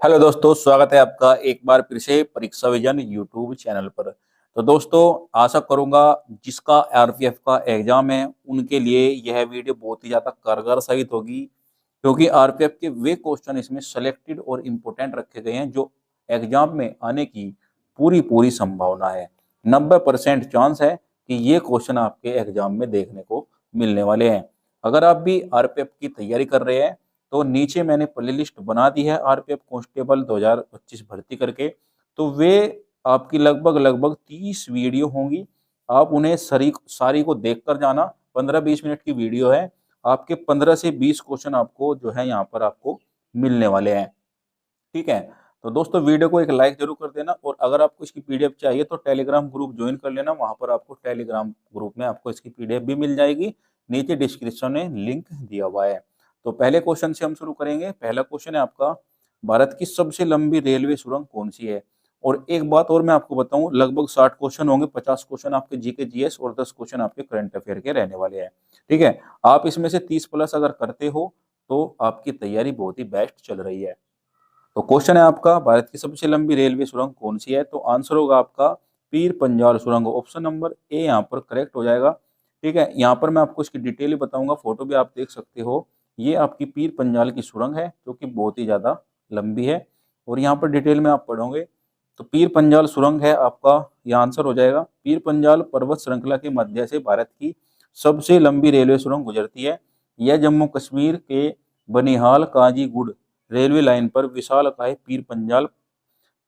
Hello दोस्तों, स्वागत है आपका एक बार फिर से परीक्षा विजन यूट्यूब चैनल पर। तो दोस्तों, आशा करूंगा जिसका आरपीएफ का एग्जाम है उनके लिए यह वीडियो बहुत ही ज़्यादा कारगर साबित होगी, क्योंकि आरपीएफ के वे क्वेश्चन इसमें सेलेक्टेड और इम्पोर्टेंट रखे गए हैं जो एग्जाम में आने की पूरी पूरी संभावना है। 90% चांस है कि ये क्वेश्चन आपके एग्जाम में देखने को मिलने वाले हैं। अगर आप भी आरपीएफ की तैयारी कर रहे हैं तो नीचे मैंने प्लेलिस्ट बना दी है आरपीएफ कांस्टेबल 2025 भर्ती करके। तो वे आपकी लगभग लगभग 30 वीडियो होंगी। आप उन्हें सारी को देख कर जाना। 15-20 मिनट की वीडियो है। आपके 15 से 20 क्वेश्चन आपको जो है यहाँ पर आपको मिलने वाले हैं। ठीक है। तो दोस्तों, वीडियो को एक लाइक जरूर कर देना, और अगर आपको इसकी पीडीएफ चाहिए तो टेलीग्राम ग्रुप ज्वाइन कर लेना। वहां पर आपको टेलीग्राम ग्रुप में आपको इसकी पीडीएफ भी मिल जाएगी। नीचे डिस्क्रिप्शन में लिंक दिया हुआ है। तो पहले क्वेश्चन से हम शुरू करेंगे। पहला क्वेश्चन है आपका, भारत की सबसे लंबी रेलवे सुरंग कौन सी है। और एक बात और मैं आपको बताऊं, लगभग 60 क्वेश्चन होंगे। 50 क्वेश्चन आपके जीके जीएस और 10 क्वेश्चन आपके करंट अफेयर के रहने वाले हैं। ठीक है। आप इसमें से 30 प्लस अगर करते हो तो आपकी तैयारी बहुत ही बेस्ट चल रही है। तो क्वेश्चन है आपका, भारत की सबसे लंबी रेलवे सुरंग कौन सी है। तो आंसर होगा आपका पीर पंजाल सुरंग। ऑप्शन नंबर ए यहाँ पर करेक्ट हो जाएगा। ठीक है। यहाँ पर मैं आपको इसकी डिटेल बताऊंगा, फोटो भी आप देख सकते हो। ये आपकी पीर पंजाल की सुरंग है जो कि बहुत ही ज्यादा लंबी है। और यहाँ पर डिटेल में आप पढ़ोगे तो पीर पंजाल सुरंग है आपका, यह आंसर हो जाएगा। पीर पंजाल पर्वत श्रृंखला के मध्य से भारत की सबसे लंबी रेलवे सुरंग गुजरती है। यह जम्मू कश्मीर के बनिहाल काजीगुड़ रेलवे लाइन पर विशालकाय पीर पंजाल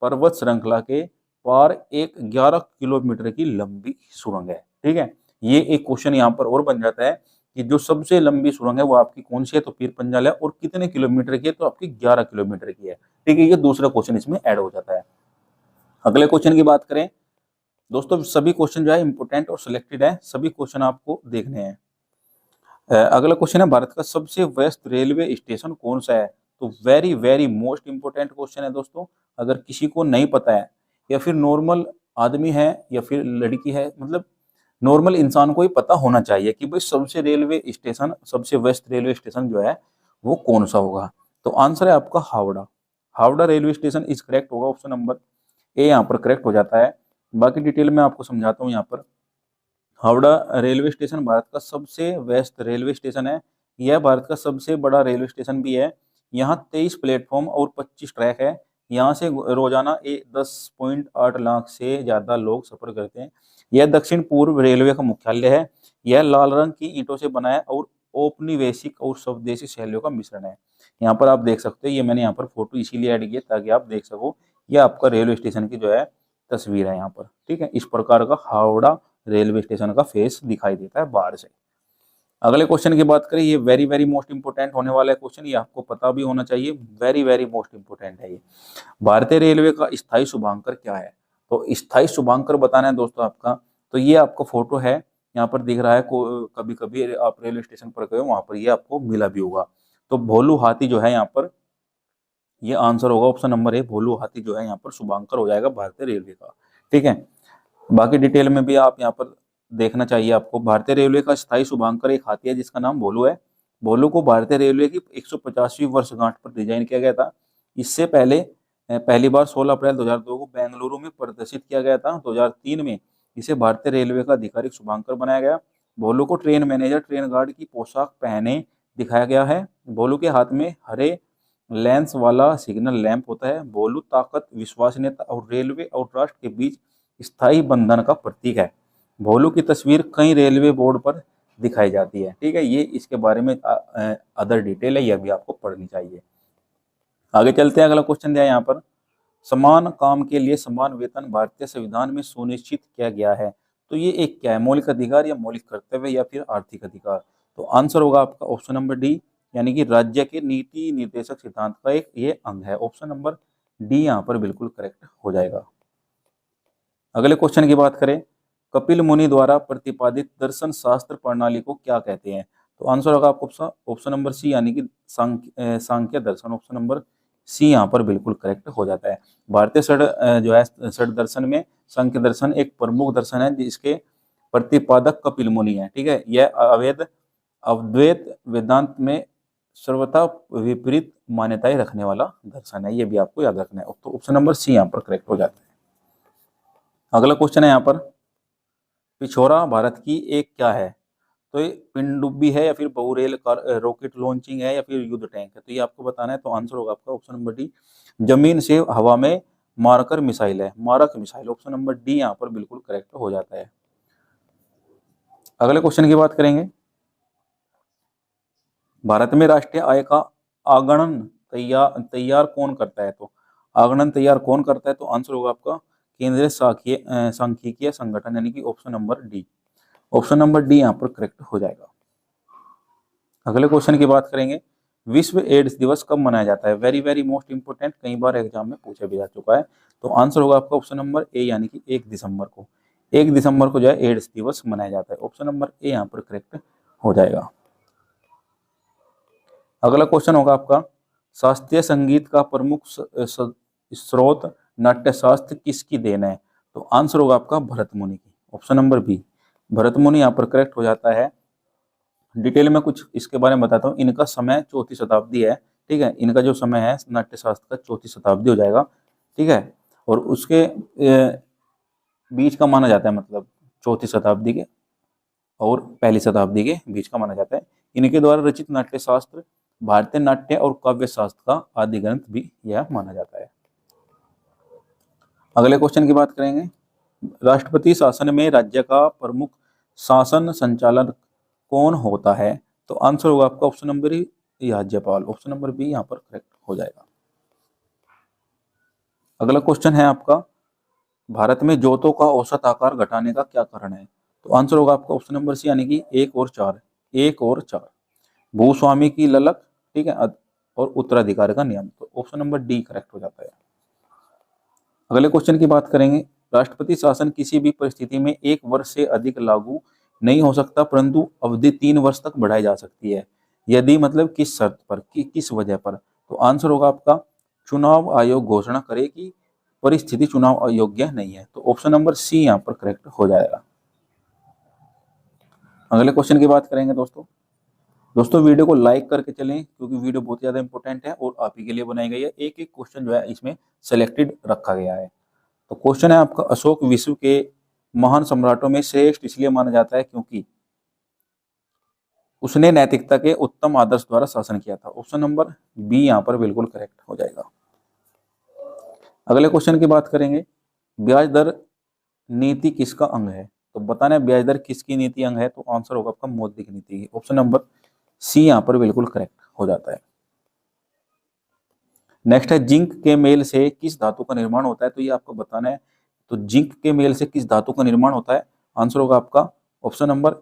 पर्वत श्रृंखला के पार एक 11 किलोमीटर की लंबी सुरंग है। ठीक है। ये एक क्वेश्चन यहाँ पर और बन जाता है कि जो सबसे लंबी सुरंग है वो आपकी कौन सी है। तो पीर पंजाल है। और कितने किलोमीटर की है। तो आपकी 11 किलोमीटर की है। ठीक है। ये दूसरा क्वेश्चन इसमें ऐड हो जाता है। अगले क्वेश्चन की बात करें दोस्तों, सभी क्वेश्चन जो है इंपोर्टेंट और सिलेक्टेड है। सभी क्वेश्चन आपको देखने हैं। अगला क्वेश्चन है, भारत का सबसे व्यस्त रेलवे स्टेशन कौन सा है। तो very very most important question है दोस्तों। अगर किसी को नहीं पता है, या फिर नॉर्मल आदमी है या फिर लड़की है, मतलब नॉर्मल इंसान को ही पता होना चाहिए कि भाई सबसे व्यस्त रेलवे स्टेशन जो है वो कौन सा होगा। तो आंसर है आपका Howrah. Howrah railway station is correct होगा। ऑप्शन नंबर ए यहाँ पर करेक्ट हो जाता है। बाकी डिटेल में आपको समझाता हूँ। यहाँ पर हावड़ा रेलवे स्टेशन भारत का सबसे व्यस्त रेलवे स्टेशन है। यह भारत का सबसे बड़ा रेलवे स्टेशन भी है। यहाँ 23 प्लेटफॉर्म और 25 ट्रैक है। यहाँ से रोजाना 10.8 लाख से ज़्यादा लोग सफर करते हैं। यह दक्षिण पूर्व रेलवे का मुख्यालय है। यह लाल रंग की ईंटों से बना है और औपनिवेशिक और स्वदेशी शैलियों का मिश्रण है। यहाँ पर आप देख सकते हो, ये मैंने यहाँ पर फोटो इसीलिए ऐड किया ताकि आप देख सको। यह आपका रेलवे स्टेशन की जो है तस्वीर है यहाँ पर। ठीक है। इस प्रकार का हावड़ा रेलवे स्टेशन का फेस दिखाई देता है बाहर से। अगले क्वेश्चन की बात करें, ये वेरी वेरी मोस्ट इंपोर्टेंट होने वाला है क्वेश्चन। ये आपको पता भी होना चाहिए। वेरी वेरी मोस्ट इंपोर्टेंट है ये। भारतीय रेलवे का स्थायी शुभांकर क्या है। तो स्थायी शुभांकर बताना है दोस्तों आपका। तो ये आपका फोटो है, यहाँ पर दिख रहा है। कभी कभी आप रेलवे स्टेशन पर गए वहां पर ये आपको मिला भी होगा। तो भोलू हाथी जो है यहाँ पर, ये आंसर होगा ऑप्शन नंबर ए। भोलू हाथी जो है यहाँ पर शुभांकर हो जाएगा भारतीय रेलवे का। ठीक है। बाकी डिटेल में भी आप यहाँ पर देखना चाहिए आपको। भारतीय रेलवे का स्थायी शुभांकर एक हाथी है जिसका नाम भोलू है। भोलू को भारतीय रेलवे की 150वीं वर्षगांठ पर डिजाइन किया गया था। इससे पहले पहली बार 16 अप्रैल 2002 को बेंगलुरु में प्रदर्शित किया गया था। 2003 में इसे भारतीय रेलवे का आधिकारिक शुभांकर बनाया गया। भोलू को ट्रेन मैनेजर ट्रेन गार्ड की पोशाक पहने दिखाया गया है। भोलू के हाथ में हरे लेंस वाला सिग्नल लैंप होता है। भोलू ताकत, विश्वसनीयता और रेलवे और राष्ट्र के बीच स्थायी बंधन का प्रतीक है। भोलू की तस्वीर कई रेलवे बोर्ड पर दिखाई जाती है। ठीक है। ये इसके बारे में अदर डिटेल है, यह भी आपको पढ़नी चाहिए। आगे चलते हैं। अगला क्वेश्चन दिया यहाँ पर, समान काम के लिए समान वेतन भारतीय संविधान में सुनिश्चित किया गया है। तो ये एक क्या है, मौलिक अधिकार या मौलिक कर्तव्य या फिर आर्थिक अधिकार। तो आंसर होगा आपका ऑप्शन नंबर डी, यानी कि राज्य के नीति निर्देशक सिद्धांत का एक ये अंग है। ऑप्शन नंबर डी यहाँ पर बिल्कुल करेक्ट हो जाएगा। अगले क्वेश्चन की बात करें, कपिल मुनि द्वारा प्रतिपादित दर्शन शास्त्र प्रणाली को क्या कहते हैं। तो आंसर होगा आपको ऑप्शन नंबर सी, यानी कि सांख्य दर्शन। ऑप्शन नंबर सी यहाँ पर बिल्कुल करेक्ट हो जाता है। भारतीय जो है षड दर्शन में सांख्य दर्शन एक प्रमुख दर्शन है जिसके प्रतिपादक कपिल मुनि है। ठीक है। यह अद्वैत वेदांत में सर्वथा विपरीत मान्यताएं रखने वाला दर्शन है, ये भी आपको याद रखना है। तो ऑप्शन नंबर सी यहाँ पर करेक्ट हो जाता है। अगला क्वेश्चन है यहाँ पर, पिछोरा भारत की एक क्या है? तो ये पनडुब्बी है या फिर बहुरेल रॉकेट लॉन्चिंग है या फिर युद्ध टैंक है? तो ये आपको बताना है। तो आंसर होगा आपका ऑप्शन नंबर डी, जमीन से हवा में मारकर मिसाइल है, मारक मिसाइल। ऑप्शन नंबर डी यहाँ पर बिल्कुल करेक्ट हो जाता है। अगले क्वेश्चन की बात करेंगे, भारत में राष्ट्रीय आय का आगणन तैयार कौन करता है? तो आगणन तैयार कौन करता है? तो आंसर होगा आपका केंद्रीय सांख्यिकीय संगठन, यानी कि option number D. Option number D यहाँ पर करेक्ट हो जाएगा। अगले क्वेश्चन की बात करेंगे, विश्व एड्स दिवस कब मनाया जाता है? वेरी वेरी मोस्ट इंपोर्टेंट, कई बार एग्जाम में पूछा भी जा चुका है। तो आंसर होगा आपका ऑप्शन नंबर ए, यानी कि 1 दिसंबर को। 1 दिसंबर को जो है एड्स दिवस मनाया जाता है। ऑप्शन नंबर ए यहाँ पर करेक्ट हो जाएगा। अगला क्वेश्चन होगा आपका, शास्त्रीय संगीत का प्रमुख स्रोत नाट्यशास्त्र किसकी देन है? तो आंसर होगा आपका भरत मुनि की। ऑप्शन नंबर बी, भरत मुनि यहाँ पर करेक्ट हो जाता है। डिटेल में कुछ इसके बारे में बताता हूँ। इनका समय 4वीं शताब्दी है, ठीक है। इनका जो समय है नाट्यशास्त्र का 4वीं शताब्दी हो जाएगा, ठीक है। और उसके बीच का माना जाता है, मतलब 4वीं शताब्दी के और 1ली शताब्दी के बीच का माना जाता है। इनके द्वारा रचित नाट्यशास्त्र भारतीय नाट्य और काव्य शास्त्र का आदि ग्रंथ भी यह माना जाता है। अगले क्वेश्चन की बात करेंगे, राष्ट्रपति शासन में राज्य का प्रमुख शासन संचालक कौन होता है? तो आंसर होगा आपका ऑप्शन नंबर ई, राज्यपाल। ऑप्शन नंबर बी यहाँ पर करेक्ट हो जाएगा। अगला क्वेश्चन है आपका, भारत में जोतों का औसत आकार घटाने का क्या कारण है? तो आंसर होगा आपका ऑप्शन नंबर सी, यानी कि 1 और 4। 1 और 4, भूस्वामी की ललक, ठीक है, और उत्तराधिकार का नियम। तो ऑप्शन नंबर डी करेक्ट हो जाता है। अगले क्वेश्चन की बात करेंगे, राष्ट्रपति शासन किसी भी परिस्थिति में 1 वर्ष से अधिक लागू नहीं हो सकता, परंतु अवधि 3 वर्ष तक बढ़ाई जा सकती है। यदि मतलब किस शर्त पर, किस वजह पर? तो आंसर होगा आपका, चुनाव आयोग घोषणा करे कि परिस्थिति चुनाव अयोग्य नहीं है। तो ऑप्शन नंबर सी यहाँ पर करेक्ट हो जाएगा। अगले क्वेश्चन की बात करेंगे दोस्तों वीडियो को लाइक करके चलें, क्योंकि वीडियो बहुत ज़्यादा इंपॉर्टेंट है और आप ही के लिए बनाई गई है। एक एक क्वेश्चन जो है इसमें सेलेक्टेड रखा गया है। तो क्वेश्चन है आपका, अशोक विश्व के महान सम्राटों में श्रेष्ठ इसलिए माना जाता है क्योंकि उसने नैतिकता के उत्तम आदर्श द्वारा शासन किया था। ऑप्शन नंबर बी यहाँ पर बिल्कुल करेक्ट हो जाएगा। अगले क्वेश्चन की बात करेंगे, ब्याज दर नीति किसका अंग है? तो बताना है ब्याज दर किसकी नीति अंग है? तो आंसर होगा आपका मौद्रिक नीति की। ऑप्शन नंबर सी यहाँ पर बिल्कुल करेक्ट हो जाता है। नेक्स्ट है, जिंक के मेल से किस धातु का निर्माण होता है? तो ये आपको बताना है। तो जिंक के मेल से किस धातु का निर्माण होता है? आंसर होगा आपका ऑप्शन नंबर,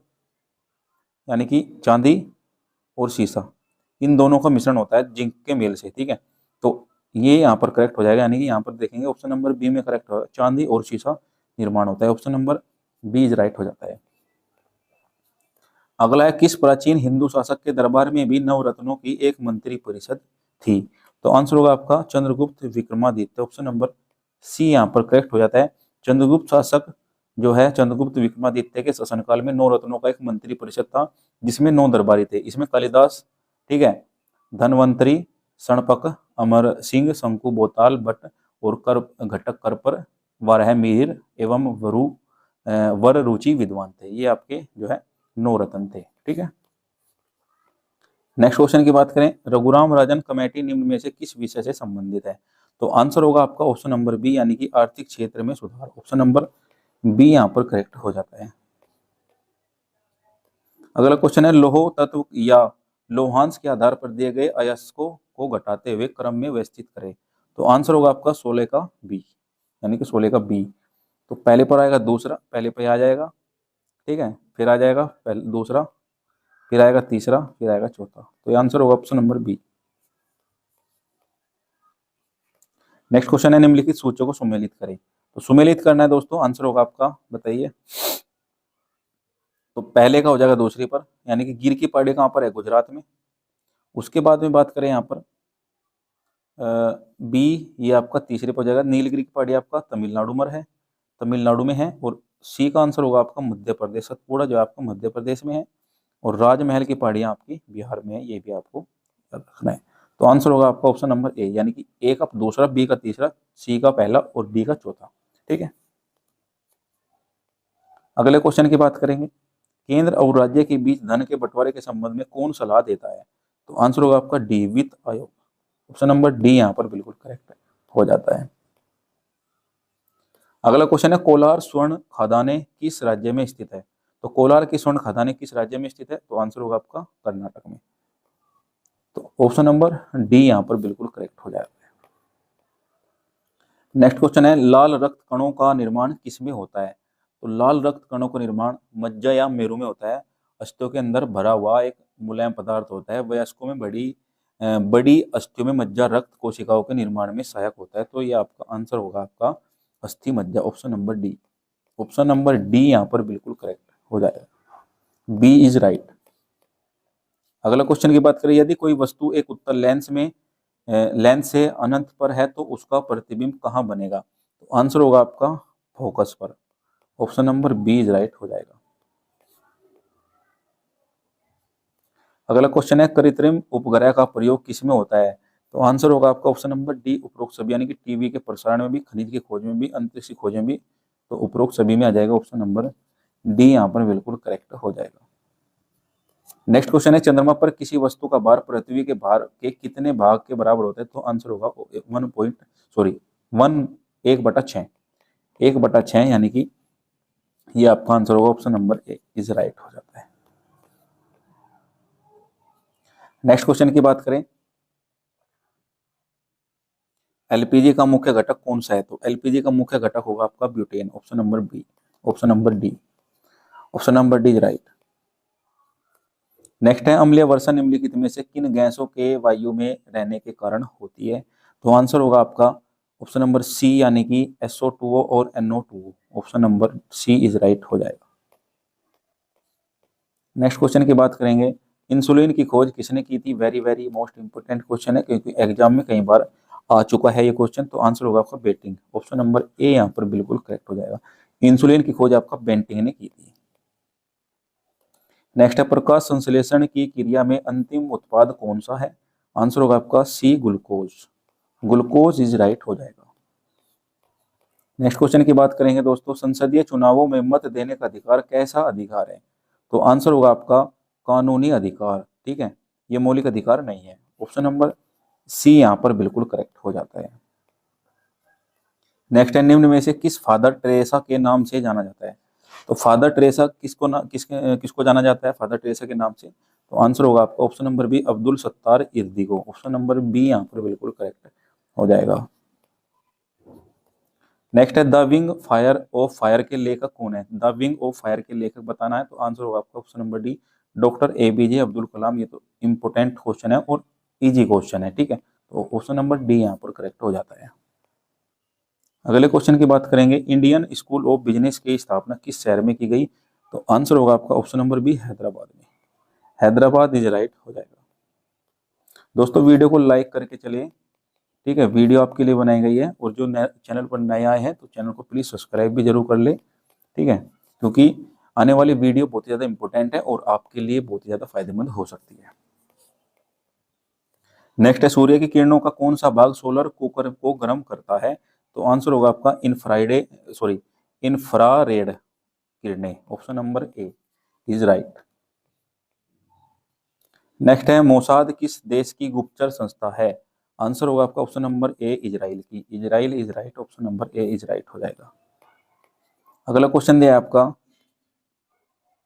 यानी कि चांदी और शीशा, इन दोनों का मिश्रण होता है जिंक के मेल से, ठीक है। तो ये यहाँ पर करेक्ट हो जाएगा, यानी कि यहाँ पर देखेंगे ऑप्शन नंबर बी में करेक्ट होगा, चांदी और शीशा निर्माण होता है। Option number B is right हो जाता है। अगला है, किस प्राचीन हिंदू शासक के दरबार में भी नवरत्नों की एक मंत्री परिषद थी? तो आंसर होगा आपका Chandragupta Vikramaditya. Option number C यहाँ पर करेक्ट हो जाता है। चंद्रगुप्त शासक जो है, चंद्रगुप्त विक्रमादित्य के शासनकाल में 9 रत्नों का एक मंत्री परिषद था, जिसमें 9 दरबारी थे। इसमें कालिदास, ठीक है, धनवंतरी, सणपक, अमर सिंह, शंकु बोताल भट्ट और कर घटक करपर, वारह मिहिर एवं वर रुचि विद्वान थे। ये आपके जो है 9 रत्न थे, ठीक है। नेक्स्ट क्वेश्चन की बात करें, रघुराम राजन कमेटी निम्न में से किस विषय से संबंधित है? तो आंसर होगा आपका ऑप्शन नंबर बी, यानी कि आर्थिक क्षेत्र में सुधार। ऑप्शन नंबर बी यहाँ पर करेक्ट हो जाता है। अगला क्वेश्चन है, लौह तत्व या लौहांश के आधार पर दिए गए अयस्कों को घटाते हुए क्रम में व्यवस्थित करें। तो आंसर होगा आपका 16 का बी, यानी कि 16 का बी। तो पहले पर आएगा दूसरा, पहले पे आ जाएगा, ठीक है, फिर आ जाएगा पहले दूसरा, फिर आएगा तीसरा, फिर आएगा चौथा। तो ये आंसर होगा option number B. Next question है, निम्नलिखित सूचों को सुमेलित करें। तो सुमेलित करना है दोस्तों, आंसर होगा आपका, बताइए। तो पहले का हो जाएगा दूसरी पर, यानी कि गिर की पहाड़ी कहाँ पर है? गुजरात में। उसके बाद में बात करें यहाँ पर बी, ये आपका तीसरे पर हो जाएगा। नीलगिरी की पहाड़ी आपका तमिलनाडु में है, तमिलनाडु में है। और सी का आंसर होगा आपका मध्य प्रदेश, सतपुड़ा जो आपका मध्य प्रदेश में है। और राजमहल की पहाड़ियाँ आपकी बिहार में है, ये भी आपको याद रखना है। तो आंसर होगा आपका ऑप्शन नंबर ए, यानी कि ए का दूसरा, बी का तीसरा, सी का पहला और डी का चौथा। ठीक है, अगले क्वेश्चन की बात करेंगे। केंद्र और राज्य के बीच धन के बंटवारे के संबंध में कौन सलाह देता है? तो आंसर होगा आपका डी, वित्त आयोग। ऑप्शन नंबर डी यहाँ पर बिल्कुल करेक्ट हो जाता है। अगला क्वेश्चन है, कोलार स्वर्ण खदानें किस राज्य में स्थित है? तो कोलार की स्वर्ण खदानें किस राज्य में स्थित है? तो आंसर होगा आपका कर्नाटक में। तो ऑप्शन नंबर डी यहाँ पर बिल्कुल करेक्ट हो जाएगा। नेक्स्ट क्वेश्चन है, लाल रक्त कणों का निर्माण किस में होता है? तो लाल रक्त कणों का निर्माण मज्जा या मेरु में होता है। अस्थियों के अंदर भरा हुआ एक मुलायम पदार्थ होता है। वयस्कों में बड़ी अस्थियों में मज्जा रक्त कोशिकाओं के निर्माण में सहायक होता है। तो ये आपका आंसर होगा आपका अस्थि मज्जा, option number D. Option number D यहाँ पर बिल्कुल करेक्ट हो जाएगा, बी इज राइट। अगला क्वेश्चन की बात करें, यदि कोई वस्तु एक उत्तल लेंस से अनंत पर है तो उसका प्रतिबिंब कहाँ बनेगा? तो आंसर होगा आपका फोकस पर, option number B is right हो जाएगा। अगला क्वेश्चन है, कृत्रिम उपग्रह का प्रयोग किस में होता है? तो आंसर होगा आपका ऑप्शन नंबर डी, उपरोक्त सभी, यानी कि टीवी के प्रसारण में भी, खनिज की खोज में भी, अंतरिक्ष की खोज में भी। तो उपरोक्त सभी में आ जाएगा, ऑप्शन नंबर डी यहाँ पर बिल्कुल करेक्ट हो जाएगा। नेक्स्ट क्वेश्चन है, चंद्रमा पर किसी वस्तु का भार पृथ्वी के भार के कितने भाग के बराबर होता है? तो आंसर होगा 1/6, 1/6, यानी कि ये आपका आंसर होगा, option number A is right हो जाता है। नेक्स्ट क्वेश्चन की बात करें, एलपीजी का मुख्य घटक कौन सा है? तो एलपीजी का मुख्य घटक होगा आपका butane, option number B, option number D, option number D is right. Next है, अम्लीय वर्षा निम्नलिखित में से किन गैसों के वायु में रहने के कारण होती है? तो आंसर होगा आपका ऑप्शन नंबर सी, यानी कि SO2 और NO2, option number C is right हो जाएगा। नेक्स्ट क्वेश्चन की बात करेंगे, इंसुलिन की खोज किसने की थी? Very very most important question है, क्योंकि एग्जाम में कई बार आ चुका है ये क्वेश्चन। तो आंसर होगा आपका बेंटिंग, ऑप्शन नंबर ए यहाँ पर बिल्कुल करेक्ट हो जाएगा। इंसुलिन की खोज आपका बेंटिंग ने की थी। नेक्स्ट है, प्रकाश संश्लेषण की क्रिया में अंतिम उत्पाद कौन सा है? आंसर होगा आपका सी, ग्लूकोज, ग्लूकोज इज राइट हो जाएगा। नेक्स्ट क्वेश्चन की बात करेंगे दोस्तों, संसदीय चुनावों में मत देने का अधिकार कैसा अधिकार है? तो आंसर होगा आपका कानूनी अधिकार। ठीक है, ये मौलिक अधिकार नहीं है, ऑप्शन नंबर सी यहाँ पर बिल्कुल करेक्ट हो जाता है। नेक्स्ट है, निम्न में से किस फादर टेरेसा के नाम से जाना जाता है? तो फादर टेरेसा किसको जाना जाता है फादर टेरेसा के नाम से? तो आंसर होगा आपका option number B, Abdul Sattar इर्दिगो, ऑप्शन नंबर बी यहाँ पर बिल्कुल करेक्ट हो जाएगा। नेक्स्ट है, the wing fire of fire के लेखक कौन है? द विंग ऑफ फायर के लेखक बताना है, तो आंसर होगा आपका option number D, doctor APJ Abdul Kalam. ये तो इंपोर्टेंट क्वेश्चन है और इजी क्वेश्चन है। ठीक है, तो ऑप्शन नंबर डी यहाँ पर करेक्ट हो जाता है। अगले क्वेश्चन की बात करेंगे, इंडियन स्कूल ऑफ बिजनेस की स्थापना किस शहर में की गई? तो आंसर होगा आपका ऑप्शन नंबर बी, हैदराबाद में, हैदराबाद इज राइट हो जाएगा। दोस्तों वीडियो को लाइक करके चलिए। ठीक है, वीडियो आपके लिए बनाई गई है, और जो चैनल पर नए आए हैं तो चैनल को प्लीज सब्सक्राइब भी जरूर कर ले। ठीक है, क्योंकि आने वाली वीडियो बहुत ही ज्यादा इंपॉर्टेंट है और आपके लिए बहुत ही ज्यादा फायदेमंद हो सकती है। नेक्स्ट है, सूर्य की किरणों का कौन सा भाग सोलर कुकर को गर्म करता है? तो आंसर होगा आपका इंफ्रारेड किरणें, option number A is right. Next है, मोसाद किस देश की गुप्तचर संस्था है? आंसर होगा आपका ऑप्शन नंबर ए, इजराइल की, Israel is right, option number A is right हो जाएगा। अगला क्वेश्चन दिया आपका,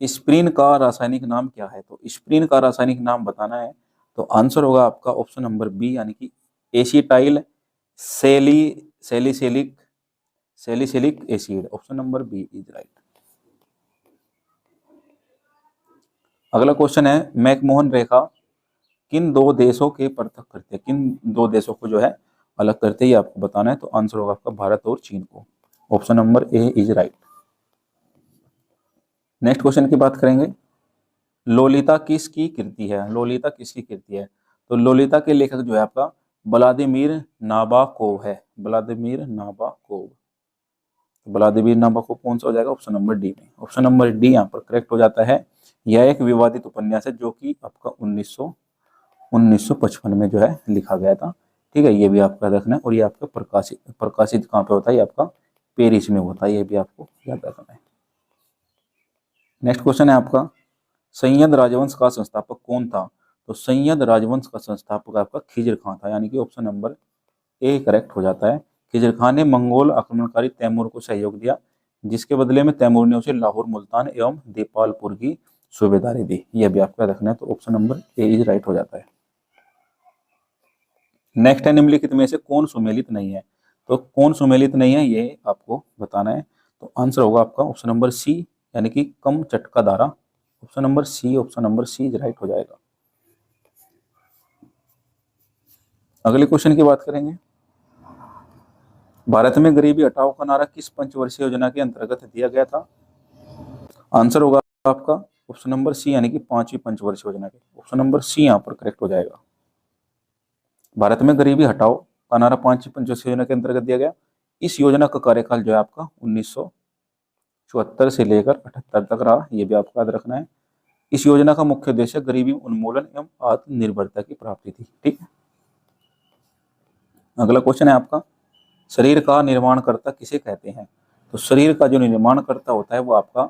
स्प्रीन का रासायनिक नाम क्या है? तो स्प्रीन का रासायनिक नाम बताना है, तो आंसर होगा आपका ऑप्शन नंबर बी, यानी कि acetyl salicylic acid, option number B is right. अगला क्वेश्चन है, मैकमोहन रेखा किन दो देशों के पृथक करते हैं? किन दो देशों को जो है अलग करते ही आपको बताना है, तो आंसर होगा आपका भारत और चीन को, option number A is right. Next question की बात करेंगे, लोलिता किसकी कृति है? लोलिता किसकी कृति है? तो लोलिता के लेखक जो है आपका व्लादिमीर नाबाकोव है, व्लादिमीर नाबाकोव। व्लादिमीर नाबाकोव कौन सा हो जाएगा? ऑप्शन नंबर डी में, ऑप्शन नंबर डी यहाँ पर करेक्ट हो जाता है। यह एक विवादित उपन्यास है जो कि आपका 1955 में जो है लिखा गया था। ठीक है, ये भी आपका याद रखना है। और ये आपका प्रकाशित कहाँ पे होता है, ये आपका पेरिस में होता है, ये भी आपको याद रखना है। नेक्स्ट क्वेश्चन है आपका, सैयद राजवंश का संस्थापक कौन था? तो सैयद राजवंश का संस्थापक आपका खिजर खां था, यानी कि ऑप्शन नंबर ए करेक्ट हो जाता है। खिजर खां ने मंगोल आक्रमणकारी तैमूर को सहयोग दिया, जिसके बदले में तैमूर ने उसे लाहौर, मुल्तान एवं दीपालपुर की सूबेदारी दी। यह भी आपका रखना है, तो option number A is right हो जाता है। नेक्स्ट है, निम्नलिखित में से कौन सुमेलित नहीं है? तो कौन सुमेलित नहीं है ये आपको बताना है। तो आंसर होगा आपका ऑप्शन नंबर सी, यानी कि कम चटका धारा। Option number C, option number C is right हो जाएगा। अगले क्वेश्चन की बात करेंगे, भारत में गरीबी हटाओ का नारा किस पंचवर्षीय योजना के अंतर्गत दिया गया था? आंसर होगा आपका ऑप्शन नंबर सी, यानी कि 5वीं पंचवर्षीय योजना के। ऑप्शन नंबर सी यहाँ पर करेक्ट हो जाएगा। भारत में गरीबी हटाओ का नारा 5वीं पंचवर्षीय योजना के अंतर्गत दिया गया। इस योजना का कार्यकाल जो है आपका 1974 से लेकर 78 तक रहा, ये भी आपको याद रखना है। इस योजना का मुख्य उद्देश्य गरीबी उन्मूलन एवं आत्मनिर्भरता की प्राप्ति थी। ठीक है, अगला क्वेश्चन है आपका, शरीर का निर्माणकर्ता किसे कहते हैं? तो शरीर का जो निर्माणकर्ता होता है वो आपका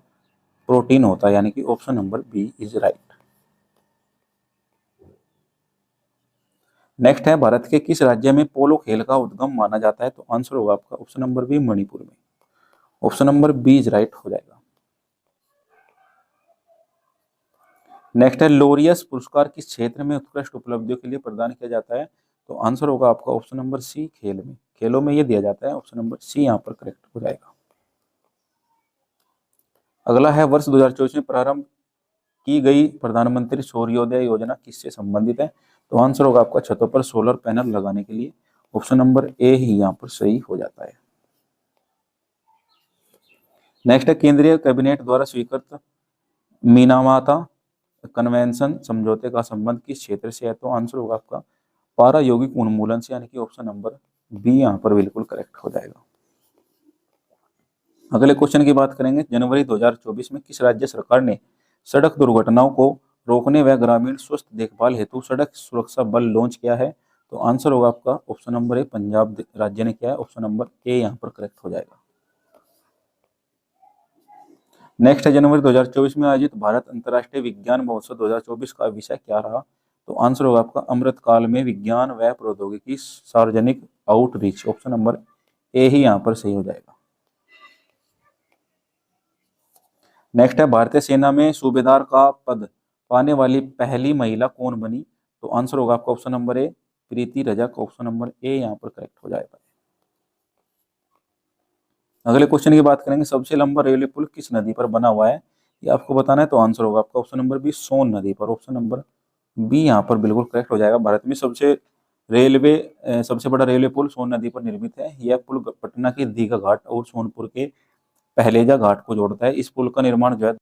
प्रोटीन होता है, यानी कि option number B is right. Next है, भारत के किस राज्य में पोलो खेल का उद्गम माना जाता है? तो आंसर होगा आपका ऑप्शन नंबर बी, मणिपुर में। Option number B is right हो जाएगा। नेक्स्ट है, लोरियस पुरस्कार किस क्षेत्र में उत्कृष्ट उपलब्धियों के लिए प्रदान किया जाता है? तो आंसर होगा आपका ऑप्शन नंबर सी, खेल में। खेलों में ये दिया जाता है, ऑप्शन नंबर सी यहाँ पर करेक्ट हो जाएगा। अगला है, वर्ष 2024 में प्रारंभ की गई प्रधानमंत्री सूर्योदय योजना किससे संबंधित है? तो आंसर होगा आपका छतों पर सोलर पैनल लगाने के लिए। ऑप्शन नंबर ए ही यहाँ पर सही हो जाता है। नेक्स्ट है, केंद्रीय कैबिनेट द्वारा स्वीकृत मीनामाता कन्वेंशन समझौते का संबंध किस क्षेत्र से है? तो आंसर होगा आपका पारा यौगिक उन्मूलन से, यानी कि ऑप्शन नंबर बी यहाँ पर बिल्कुल करेक्ट हो जाएगा। अगले क्वेश्चन की बात करेंगे, जनवरी 2024 में किस राज्य सरकार ने सड़क दुर्घटनाओं को रोकने व ग्रामीण स्वास्थ्य देखभाल हेतु सड़क सुरक्षा बल लॉन्च किया है? तो आंसर होगा आपका ऑप्शन नंबर ए, पंजाब राज्य ने किया है। ऑप्शन नंबर ए यहाँ पर करेक्ट हो जाएगा। नेक्स्ट है, जनवरी 2024 में आयोजित भारत अंतर्राष्ट्रीय विज्ञान महोत्सव 2024 का विषय क्या रहा? तो आंसर होगा आपका अमृत काल में विज्ञान व प्रौद्योगिकी सार्वजनिक आउटरीच। ऑप्शन नंबर ए ही यहाँ पर सही हो जाएगा। नेक्स्ट है, भारतीय सेना में सूबेदार का पद पाने वाली पहली महिला कौन बनी? तो आंसर होगा आपका option number A, Preeti Rajak. Option number A यहाँ पर करेक्ट हो जाएगा। अगले क्वेश्चन की बात करेंगे, सबसे लंबा रेलवे पुल किस नदी पर बना हुआ है? ये आपको बताना है। तो आंसर होगा आपका ऑप्शन नंबर बी, सोन नदी पर। ऑप्शन नंबर बी यहाँ पर बिल्कुल करेक्ट हो जाएगा। भारत में सबसे बड़ा रेलवे पुल सोन नदी पर निर्मित है। यह पुल पटना के दीघा घाट और सोनपुर के पहलेजा घाट को जोड़ता है। इस पुल का निर्माण जो है